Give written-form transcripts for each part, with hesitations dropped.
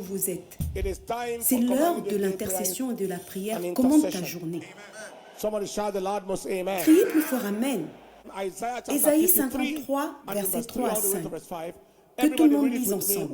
vous êtes. C'est l'heure de l'intercession et de la prière. Commande ta journée. Criez plus fort Amen. Ésaïe 53, versets 3 à 5. Que tout le monde lise ensemble.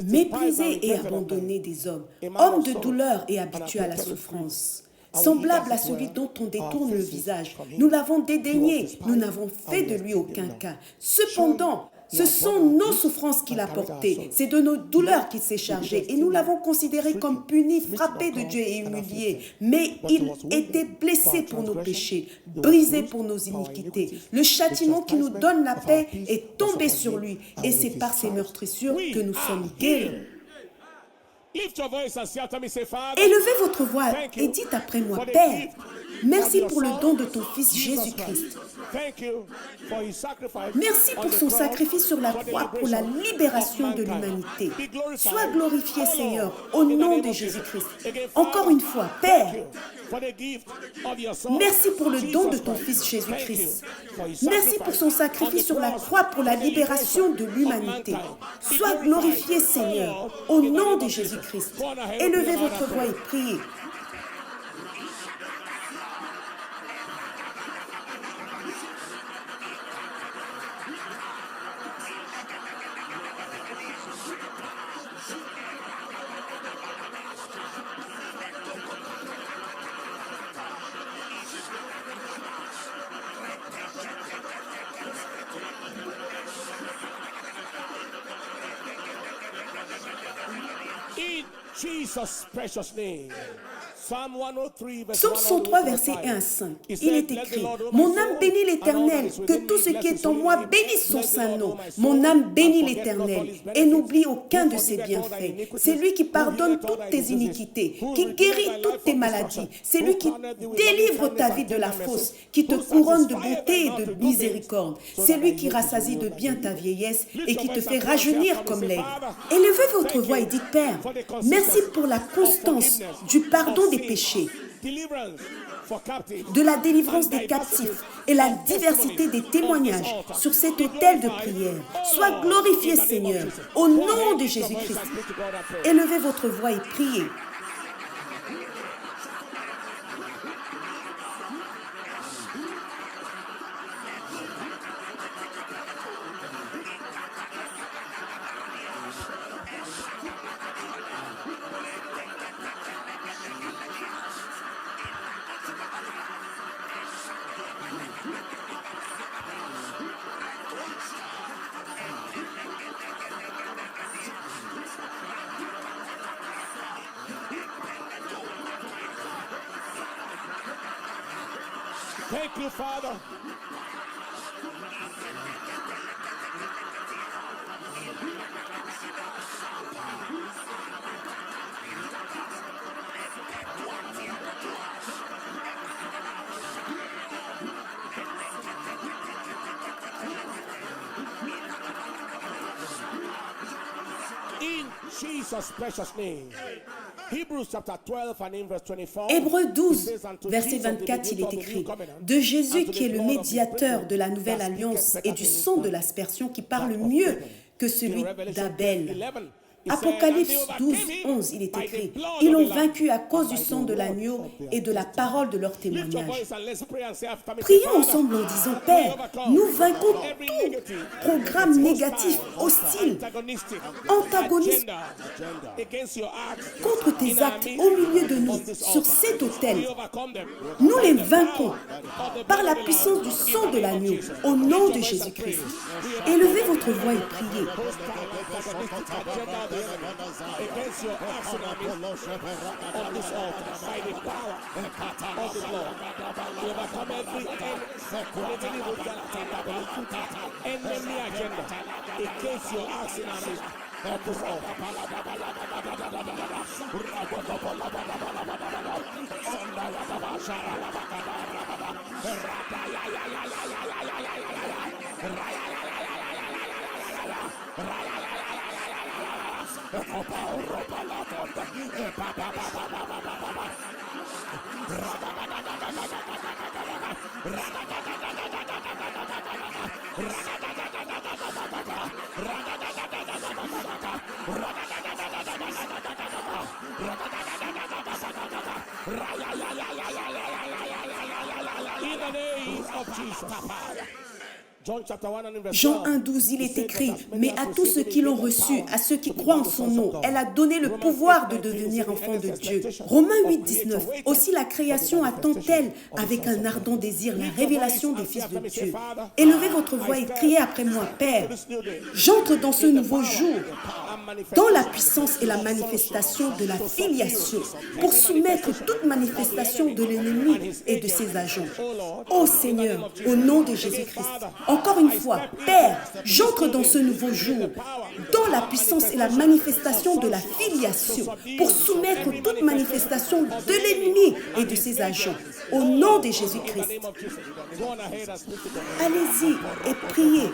Méprisé et abandonné des hommes, homme de douleur et habitué à la souffrance, semblable à celui dont on détourne le visage. Nous l'avons dédaigné, nous n'avons fait de lui aucun cas. Cependant, ce sont nos souffrances qu'il a portées, c'est de nos douleurs qu'il s'est chargé, et nous l'avons considéré comme puni, frappé de Dieu et humilié. Mais il était blessé pour nos péchés, brisé pour nos iniquités. Le châtiment qui nous donne la paix est tombé sur lui, et c'est par ses meurtrissures que nous sommes guéris. Élevez votre voix et dites après moi, Père, merci pour le don de ton Fils Jésus-Christ. Merci pour son sacrifice sur la croix pour la libération de l'humanité. Sois glorifié, Seigneur, au nom de Jésus-Christ. Encore une fois, Père, merci pour le don de ton Fils Jésus-Christ. Merci pour son sacrifice sur la croix pour la libération de l'humanité. Sois glorifié, Seigneur, au nom de Jésus-Christ. Élevez votre voix et priez. Jesus' precious name. Psaume 103, versets 1 à 5. Il est écrit, « Mon âme bénit l'Éternel, que tout ce qui est en moi bénisse son saint nom. Mon âme bénit l'Éternel et n'oublie aucun de ses bienfaits. C'est lui qui pardonne toutes tes iniquités, qui guérit toutes tes maladies. C'est lui qui délivre ta vie de la fosse, qui te couronne de beauté et de miséricorde. C'est lui qui rassasie de bien ta vieillesse et qui te fait rajeunir comme l'aigle. » Élevez votre voix et dites, « Père, merci pour la constance du pardon des péchés, de la délivrance des captifs et la diversité des témoignages sur cet autel de prière. Sois glorifié, Seigneur, au nom de Jésus-Christ. » Élevez votre voix et priez. Thank you, Father. In Jesus' precious name. Hébreux 12, verset 24, il est écrit « De Jésus qui est le médiateur de la nouvelle alliance et du sang de l'aspersion qui parle mieux que celui d'Abel. » Apocalypse 12, 11, il est écrit « Ils l'ont vaincu à cause du sang de l'agneau et de la parole de leur témoignage. » Prions ensemble en disant « Père, nous vainquons tout programme négatif, hostile, antagoniste contre tes actes au milieu de nous, sur cet autel. Nous les vainquons par la puissance du sang de l'agneau, au nom de Jésus-Christ. » Élevez votre voix et priez. Against your arsenal on this altar by the power of the Lord. We overcome every enemy agenda against your arsenal on this altar. Jean 1,12, il est écrit, mais à tous ceux qui l'ont reçu, à ceux qui croient en son nom, elle a donné le pouvoir de devenir enfants de Dieu. Romains 8,19, aussi la création attend-elle avec un ardent désir la révélation des fils de Dieu. Élevez votre voix et criez après moi, Père, j'entre dans ce nouveau jour, dans la puissance et la manifestation de la filiation, pour soumettre toute manifestation de l'ennemi et de ses agents. Ô Seigneur, au nom de Jésus-Christ, encore une fois, Père, j'entre dans ce nouveau jour, dans la puissance et la manifestation de la filiation, pour soumettre toute manifestation de l'ennemi et de ses agents, au nom de Jésus-Christ. Allez-y et priez.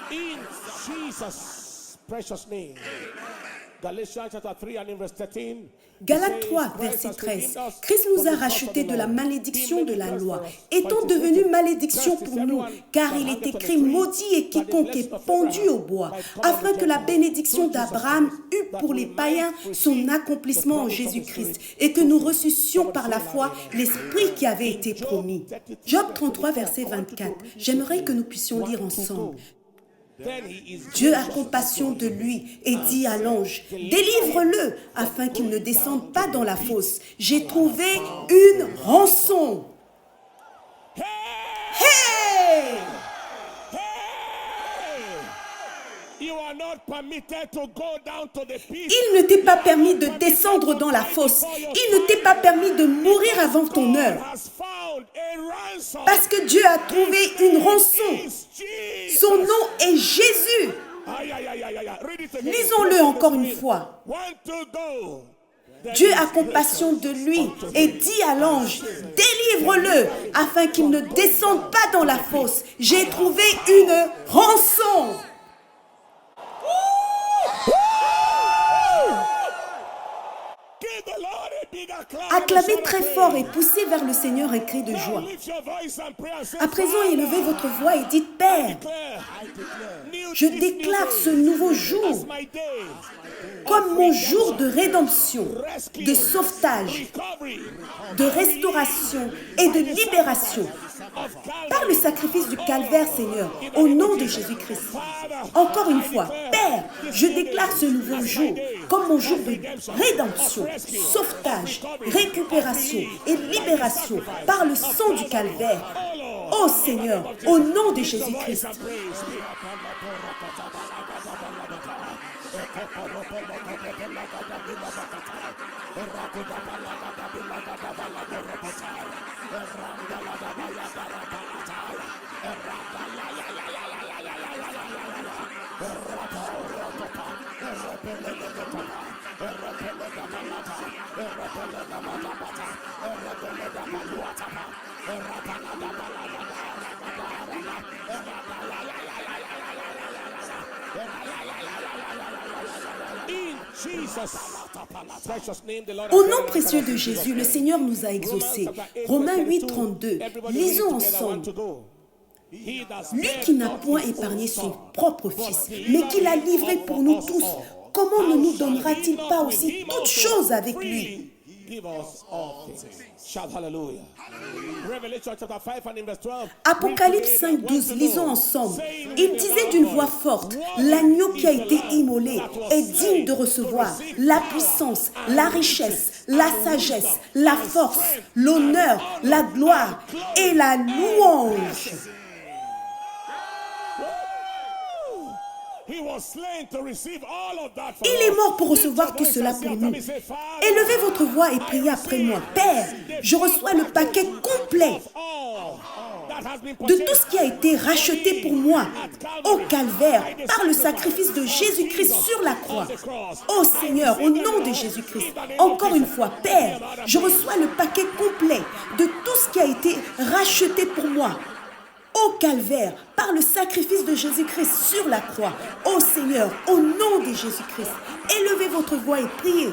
In Jesus' precious name. Galatians chapter 3 and in verse 13. Galates 3, verset 13. Christ nous a rachetés de la malédiction de la loi, étant devenu malédiction pour nous, car il est écrit, maudit est quiconque est pendu au bois, afin que la bénédiction d'Abraham eût pour les païens son accomplissement en Jésus-Christ, et que nous reçussions par la foi l'Esprit qui avait été promis. Job 33, verset 24. J'aimerais que nous puissions lire ensemble. Dieu a compassion de lui et dit à l'ange, délivre-le afin qu'il ne descende pas dans la fosse. J'ai trouvé une rançon. Hey! Il ne t'est pas permis de descendre dans la fosse. Il ne t'est pas permis de mourir avant ton heure. Parce que Dieu a trouvé une rançon. Son nom est Jésus. Lisons-le encore une fois. Dieu a compassion de lui et dit à l'ange, délivre-le afin qu'il ne descende pas dans la fosse. J'ai trouvé une rançon. Acclamez très fort et poussez vers le Seigneur un cri de joie. À présent, élevez votre voix et dites, Père, je déclare ce nouveau jour comme mon jour de rédemption, de sauvetage, de restauration et de libération. Par le sacrifice du calvaire, Seigneur, au nom de Jésus-Christ. Encore une fois, Père, je déclare ce nouveau jour comme mon jour de rédemption, sauvetage, récupération et libération par le sang du calvaire. Ô Seigneur, au nom de Jésus-Christ. Au nom précieux de Jésus, le Seigneur nous a exaucés. Romains 8, 32. Lisons ensemble. Lui qui n'a point épargné son propre Fils, mais qui l'a livré pour nous tous, comment ne nous donnera-t-il pas aussi toutes choses avec lui? Apocalypse 5, 12, lisons ensemble. Il disait d'une voix forte, l'agneau qui a été immolé est digne de recevoir la puissance, la richesse, la sagesse, la force, l'honneur, la gloire et la louange. He was slain to receive all of that for Il est us. mort pour Lift recevoir your tout voice cela and pour say nous. after me, say, Father, Élevez votre voix et priez après moi. Père, je reçois le paquet complet of all that has been de tout purchased ce qui a été racheté pour moi au calvaire par le sacrifice de Jésus-Christ sur la croix. Ô Seigneur, au nom de Jésus-Christ, encore une fois, Père, je reçois le paquet complet de tout ce qui a été racheté pour moi au calvaire par le sacrifice de Jésus-Christ sur la croix. Ô Seigneur, au nom de Jésus-Christ, élevez votre voix et priez.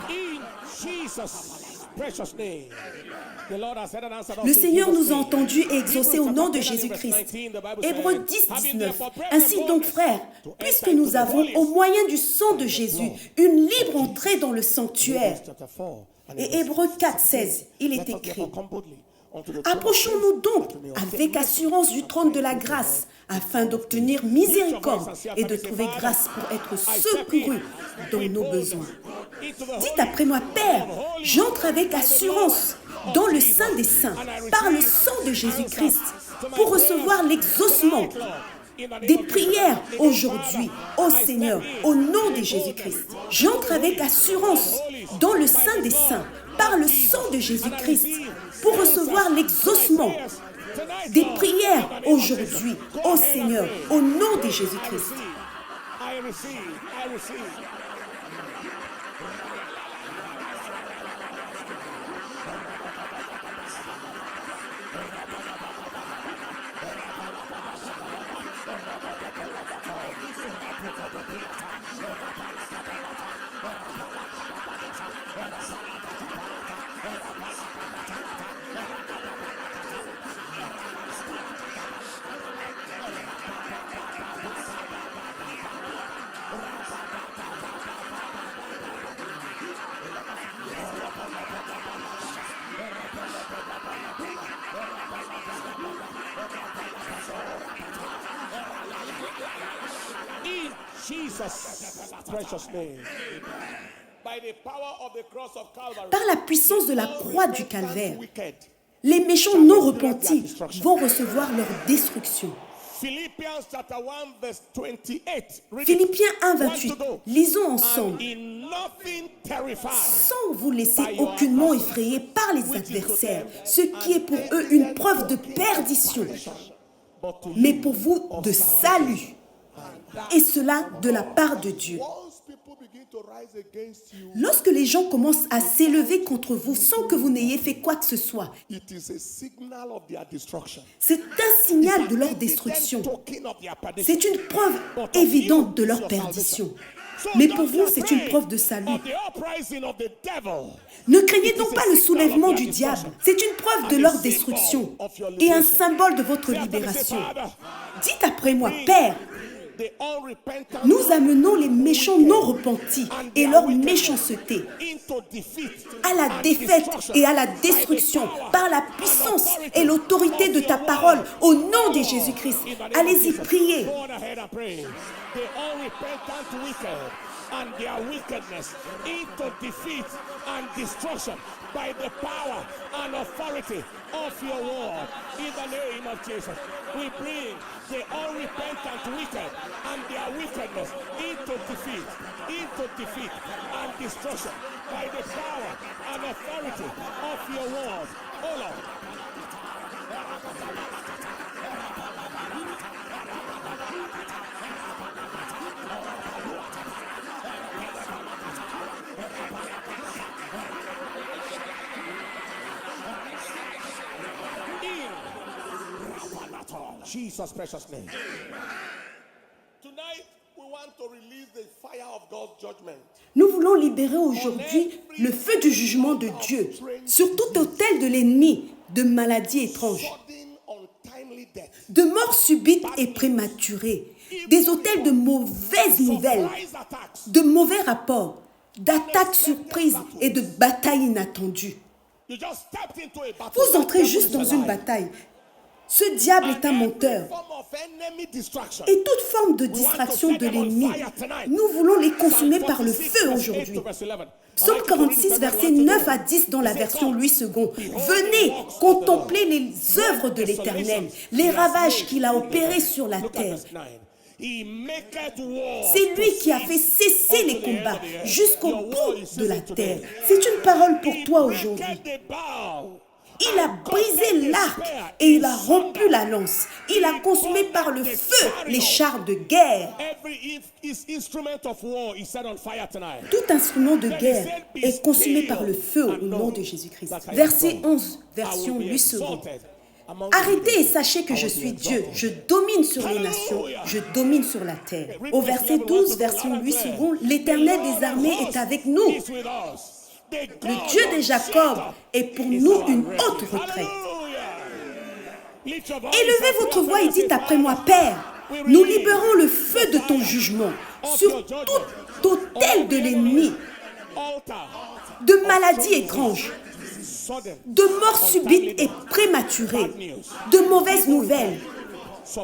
in Jesus' precious name. The Lord has heard and answered us Le in Seigneur Jesus' nous a name. entendus et exaucés au nom de Jésus-Christ. Hébreux 10, 19. Ainsi donc, frères, puisque nous avons, au moyen du sang de Jésus, une libre entrée dans le sanctuaire. Et Hébreux 4, 16, il est écrit: approchons-nous donc avec assurance du trône de la grâce, afin d'obtenir miséricorde et de trouver grâce pour être secourus dans nos besoins. Dites après moi: Père, j'entre avec assurance dans le Saint des Saints, par le sang de Jésus-Christ, pour recevoir l'exaucement des prières aujourd'hui, ô Seigneur, au nom de Jésus-Christ. J'entre avec assurance dans le Saint des Saints, par le sang de Jésus-Christ, pour recevoir l'exaucement des prières aujourd'hui, ô Seigneur, au nom de Jésus-Christ. I receive. In Jesus' precious name. By the power of the cross of Calvary, Par la puissance de la croix du calvaire, wicked. les méchants non repentis vont recevoir leur destruction. Philippians chapter 1 verse 28. Read it. Philippiens 1, One 28. to go. Lisons And ensemble. in nothing terrified. Sans vous laisser aucunement effrayer par les adversaires, ce qui est pour eux une preuve de perdition, But to mais pour vous de salut, et cela de la part de Dieu. once people begin to rise against you, Lorsque les gens commencent à s'élever contre vous sans que vous n'ayez fait quoi que ce soit, it is a signal of their destruction. c'est un signal de leur destruction. Token of their perdition. C'est une preuve évidente de leur perdition. Mais pour vous, c'est une preuve de salut. Of the uprising of the devil. Ne craignez donc pas le soulèvement du diable. C'est une preuve de leur destruction et un symbole de votre libération. Dites après moi: Père, The unrepentant nous amenons les méchants non repentis et leur méchanceté into defeat à la défaite et à la destruction par la puissance et l'autorité de ta parole au nom de Jésus-Christ. Allez-y, priez. Go on ahead and pray. The unrepentant wicked and their wickedness into defeat and destruction by the power and authority of your word. In the name of Jesus, we bring the unrepentant wicked and their wickedness into defeat and destruction by the power and authority of your word. Oh Lord. Jesus' precious name. Tonight, we want to release the fire of God's judgment. Nous voulons libérer aujourd'hui le feu du jugement de Dieu sur tout autel de l'ennemi, de maladies étranges, Sudden, untimely death. de morts subites et prématurées, des autels de mauvaises nouvelles, Surprise attacks. de mauvais rapports, d'attaques surprises et de batailles inattendues. You just stepped into a battle. Vous That entrez devil juste is dans a une lie. bataille. Ce diable est un And menteur. every form of enemy distraction, Et toute forme de distraction de l'ennemi, nous voulons les consumer par le feu aujourd'hui. Psaume 46, versets 9 à 10 dans la version Louis II. Venez contempler les œuvres de l'Éternel, les ravages qu'il a opérés sur la terre. C'est lui qui a fait cesser les combats jusqu'au bout de la terre. C'est une parole pour toi aujourd'hui. Il a brisé l'arc et il a rompu la lance. Il a consumé par le feu les chars de guerre. Tout instrument de guerre est consumé par le feu au nom de Jésus-Christ. Verset 11, version 8 secondes. Arrêtez et sachez que je suis Dieu. Je domine sur les nations, je domine sur la terre. Au verset 12, version 8 secondes, l'Éternel des armées est avec nous. Le Dieu de Jacob est pour nous une haute retraite. Élevez votre voix et dites après moi, Père, nous libérons le feu de ton jugement sur tout autel de l'ennemi, de maladies étranges, de morts subites et prématurées, de mauvaises nouvelles,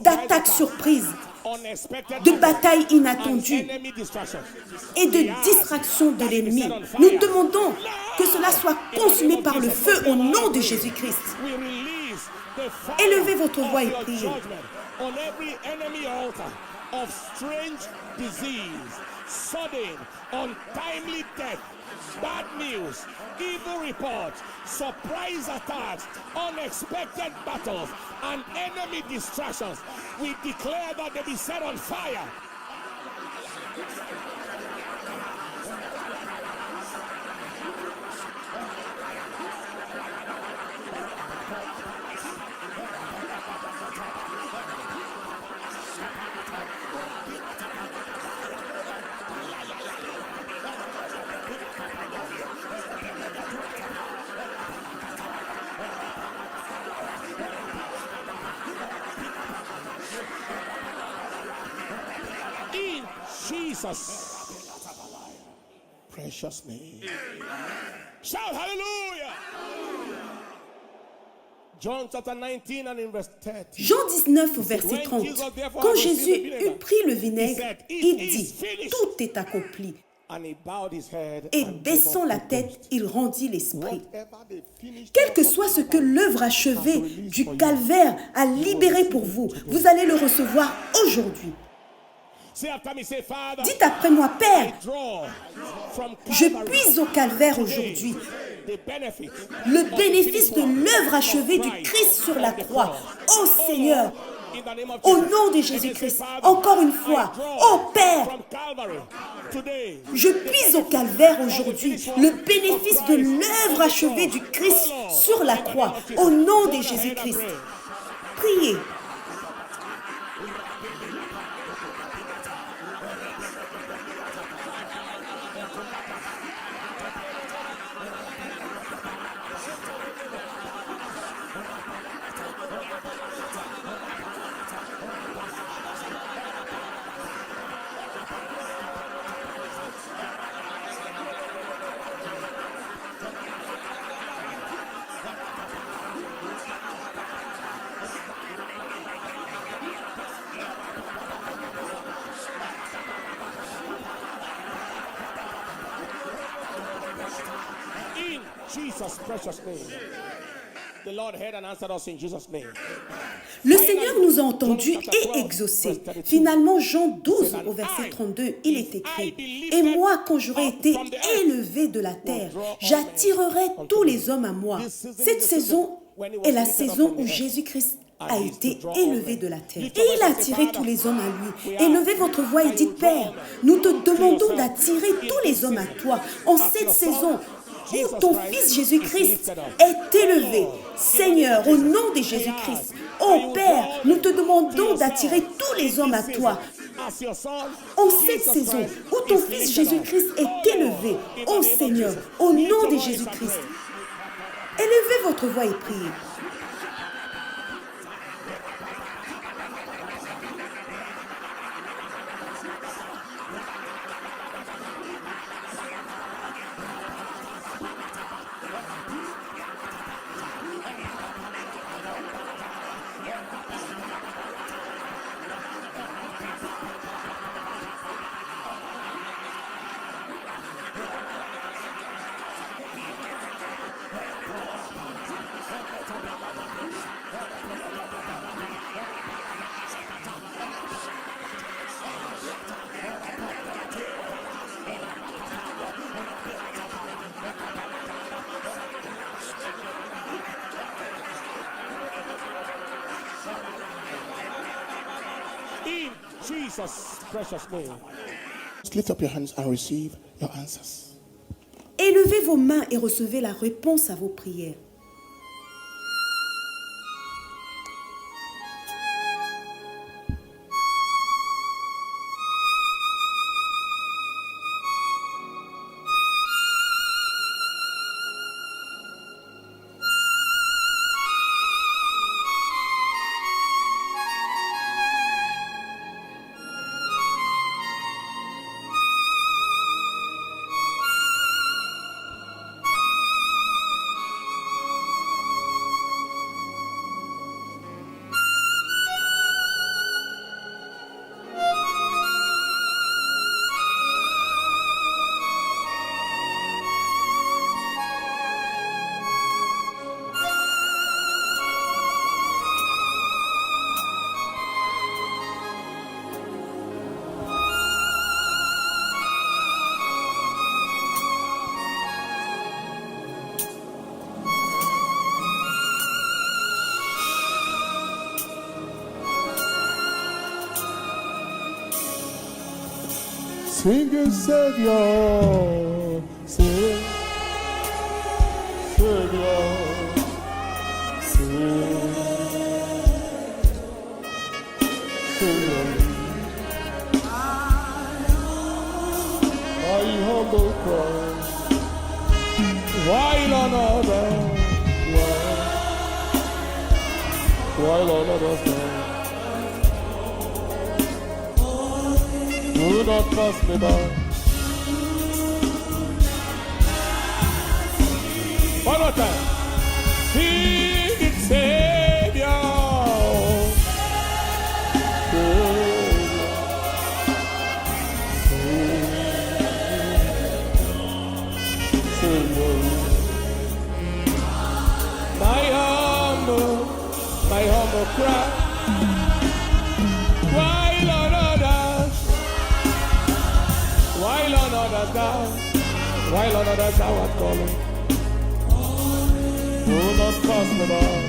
d'attaques surprises, de batailles inattendues et de distractions de l'ennemi. Nous demandons que cela soit consumé par le feu au nom de Jésus-Christ. Élevez votre voix et priez. Sudden, untimely death, bad news, evil reports, surprise attacks, unexpected battles, and enemy distractions. We declare that they be set on fire. In Jesus' precious name. Shout hallelujah. John chapter 19 and in verse 30. Jean 19 au verset 30. Quand Jésus eut pris le vinaigre, il dit, tout est accompli. And he bowed his head Et and baissant gave la up the tête, ghost. il rendit l'esprit. Whatever they finished Quel que soit ce que l'œuvre achevée du calvaire a libéré pour vous, vous allez le recevoir aujourd'hui. Say after me, say, Father, Dites après moi, Père, draw from je Calvary puise au calvaire aujourd'hui the benefit le bénéfice de l'œuvre achevée du Christ sur la croix. Ô Seigneur, in the name of au Jesus. nom de Jésus-Christ, encore une fois, ô Père, From Calvary today. je puise au calvaire aujourd'hui le bénéfice de l'œuvre achevée du Christ sur la croix, au nom de Jésus-Christ. Priez. In Jesus' precious name. The Lord heard and answered us in Jesus' name. Le Seigneur nous a entendus et exaucés. Finalement, Jean 12, au verset 32, il est écrit, « Et moi, quand j'aurai été élevé de la terre, j'attirerai tous les hommes à moi. » Cette saison est la saison où Jésus-Christ a été élevé de la terre. Et il a attiré tous les hommes à lui. Élevez votre voix et dites, Père, nous te demandons d'attirer tous les hommes à toi en cette saison où ton Fils Jésus-Christ est élevé. Seigneur, au nom de Jésus-Christ, ô Père, nous te demandons d'attirer tous les hommes à toi. En cette saison où ton Fils Jésus-Christ est élevé, ô Seigneur, au nom de Jésus-Christ, élevez votre voix et priez. Jesus' precious name. Just lift up your hands and receive your answers. Élevez vos mains et recevez la réponse à vos prières. Sing it, Savior, sing, Savior, sing, Savior. My humble cry, while another, while another song. Do not pass me by. One more time. Sing it, Savior. Savior. My humble cry. While on others down, while on others thou art calling, do not pass me by.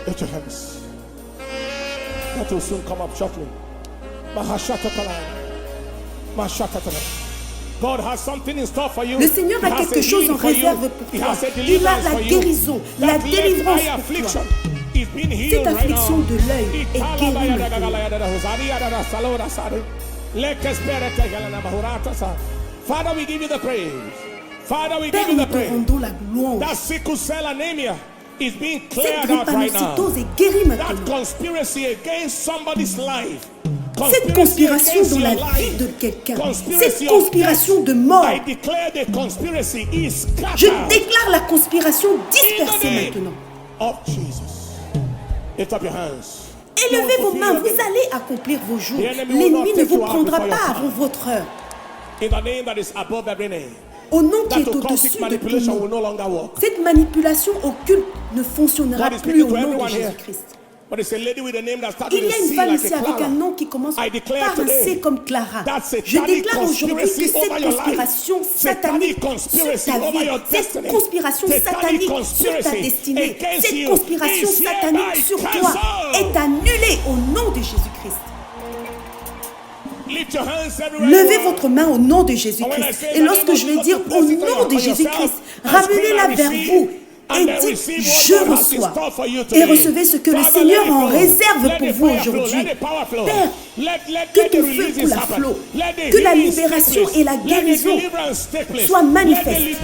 Lift your hands. That will soon come up shortly. God has something in store for you. Le Seigneur a quelque chose en réserve pour toi. Il a la guérison, la délivrance pour toi. Cette affliction de l'œil est guérie maintenant. Father, we give you the praise. Father, we give Père, you nous the te praise. rendons la louange. That sickle cell anemia is being Cette cleared out right now. drépanocytose est guérie That maintenant. conspiracy against somebody's life. Cette conspiration dans la vie de quelqu'un, cette conspiration de mort, I declare the conspiracy is je scattered déclare la conspiration in the dispersée name maintenant. of Jesus. Lift up your hands. Élevez vos mains, vous allez accomplir vos jours. L'ennemi ne vous prendra pas avant votre heure. In the name that is above every name. Au nom qui That est occultic au-dessus de tout manipulation will nom. no longer work. Cette manipulation occulte ne fonctionnera God is plus speaking au to nom de everyone here. Jésus-Christ. But it's a lady with a name that started Il y with a a une C femme like ici a avec un Clara. nom qui commence I declare par un today C comme Clara. that Je satanic déclare aujourd'hui que conspiracy cette over your conspiration life, satanique satanic sur conspiracy ta over vie, your cette destiny, conspiration satanic satanique sur ta conspiracy destinée, against cette you conspiration is satanique hereby sur toi cancelled. est annulée au nom de Jésus-Christ. Lift your hands everywhere Levez you are. votre main au nom de Jésus-Christ. Et lorsque je vais dire au nom de Jésus-Christ, ramenez-la vers vous. Et dites, je reçois. Et recevez ce que le Seigneur a en réserve pour vous aujourd'hui. Père, que ton feu coule à flot. Que la libération et la guérison soient manifestes.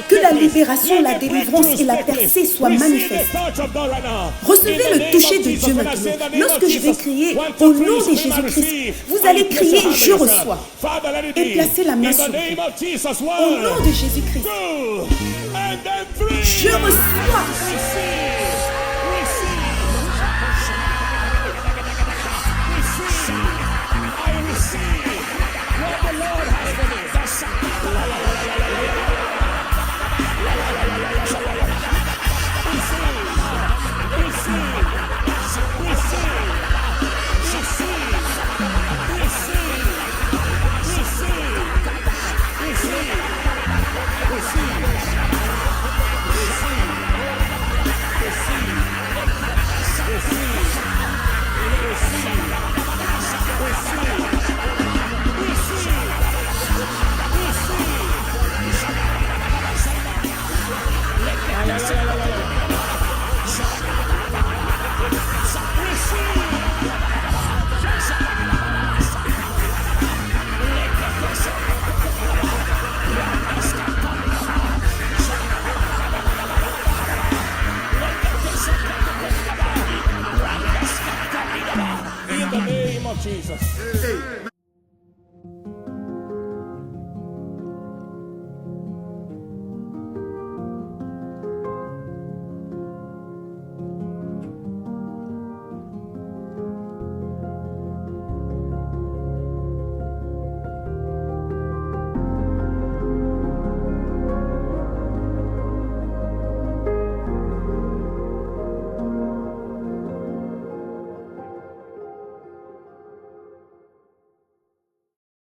Que la libération, la délivrance et la percée soient manifestes. Recevez le toucher de Dieu maintenant. Lorsque je vais crier au nom de Jésus-Christ, vous allez crier je reçois. Et placez la main sur vous. Au nom de Jésus-Christ. Je reçois.